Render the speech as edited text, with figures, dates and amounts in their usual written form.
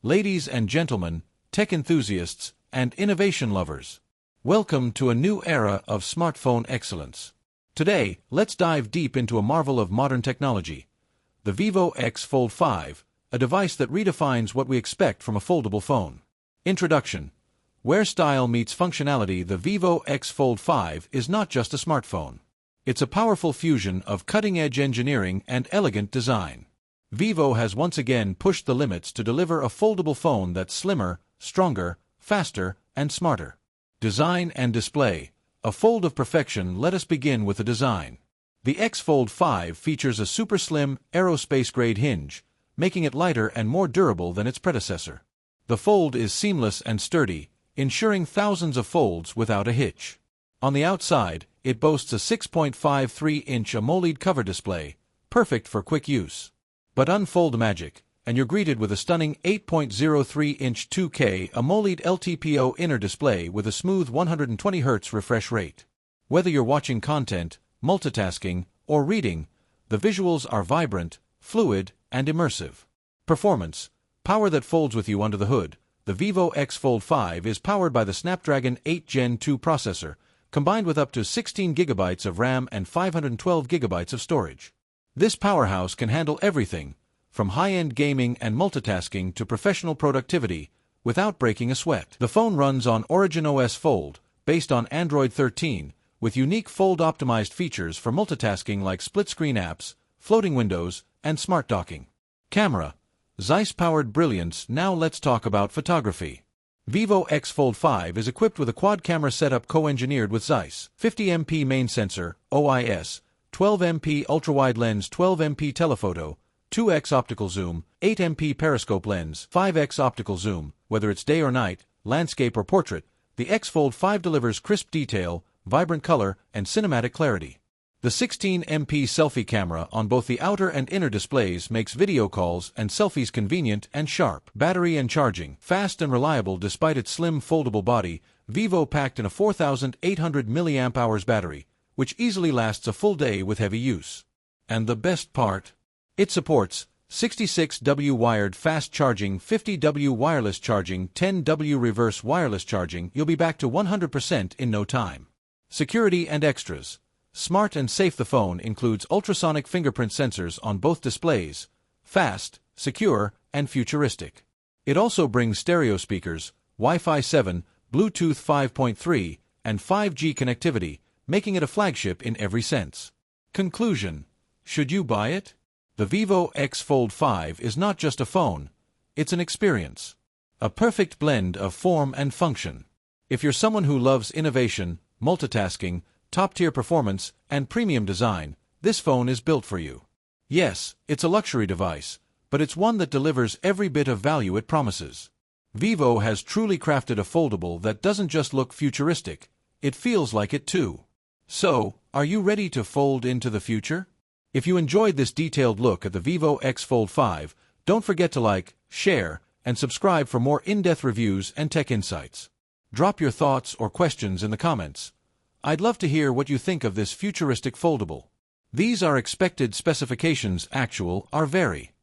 Ladies and gentlemen, tech enthusiasts, and innovation lovers. Welcome to a new era of smartphone excellence. Today, let's dive deep into a marvel of modern technology, the Vivo X Fold 5, a device that redefines what we expect from a foldable phone. Introduction. Where style meets functionality, the Vivo X Fold 5 is not just a smartphone. It's a powerful fusion of cutting-edge engineering and elegant design. Vivo has once again pushed the limits to deliver a foldable phone that's slimmer, stronger, faster, and smarter. Design and display. A fold of perfection. Let us begin with the design. The X Fold 5 features a super slim, aerospace-grade hinge, making it lighter and more durable than its predecessor. The fold is seamless and sturdy, ensuring thousands of folds without a hitch. On the outside, it boasts a 6.53-inch AMOLED cover display, perfect for quick use. But unfold magic, and you're greeted with a stunning 8.03-inch 2K AMOLED LTPO inner display with a smooth 120Hz refresh rate. Whether you're watching content, multitasking, or reading, the visuals are vibrant, fluid, and immersive. Performance. Power that folds with you under the hood. The Vivo X Fold 5 is powered by the Snapdragon 8 Gen 2 processor, combined with up to 16 GB of RAM and 512 GB of storage. This powerhouse can handle everything, from high-end gaming and multitasking to professional productivity, without breaking a sweat. The phone runs on Origin OS Fold, based on Android 13, with unique fold-optimized features for multitasking like split-screen apps, floating windows, and smart docking. Camera. Zeiss-powered brilliance. Now let's talk about photography. Vivo X Fold 5 is equipped with a quad-camera setup co-engineered with Zeiss. 50MP main sensor, OIS, 12MP ultra-wide lens, 12MP telephoto, 2x optical zoom, 8MP periscope lens, 5x optical zoom. Whether it's day or night, landscape or portrait, the X Fold 5 delivers crisp detail, vibrant color, and cinematic clarity. The 16MP selfie camera on both the outer and inner displays makes video calls and selfies convenient and sharp. Battery and charging. Fast and reliable despite its slim foldable body, Vivo packed in a 4,800 mAh battery, which easily lasts a full day with heavy use. And the best part? It supports 66W wired fast charging, 50W wireless charging, 10W reverse wireless charging. You'll be back to 100% in no time. Security and extras. Smart and safe. The phone includes ultrasonic fingerprint sensors on both displays, fast, secure, and futuristic. It also brings stereo speakers, Wi-Fi 7, Bluetooth 5.3, and 5G connectivity, making it a flagship in every sense. Conclusion. Should you buy it? The Vivo X Fold 5 is not just a phone, it's an experience. A perfect blend of form and function. If you're someone who loves innovation, multitasking, top-tier performance, and premium design, this phone is built for you. Yes, it's a luxury device, but it's one that delivers every bit of value it promises. Vivo has truly crafted a foldable that doesn't just look futuristic, it feels like it too. So, are you ready to fold into the future? If you enjoyed this detailed look at the Vivo X Fold 5, don't forget to like, share, and subscribe for more in-depth reviews and tech insights. Drop your thoughts or questions in the comments. I'd love to hear what you think of this futuristic foldable. These are expected specifications, actual are vary.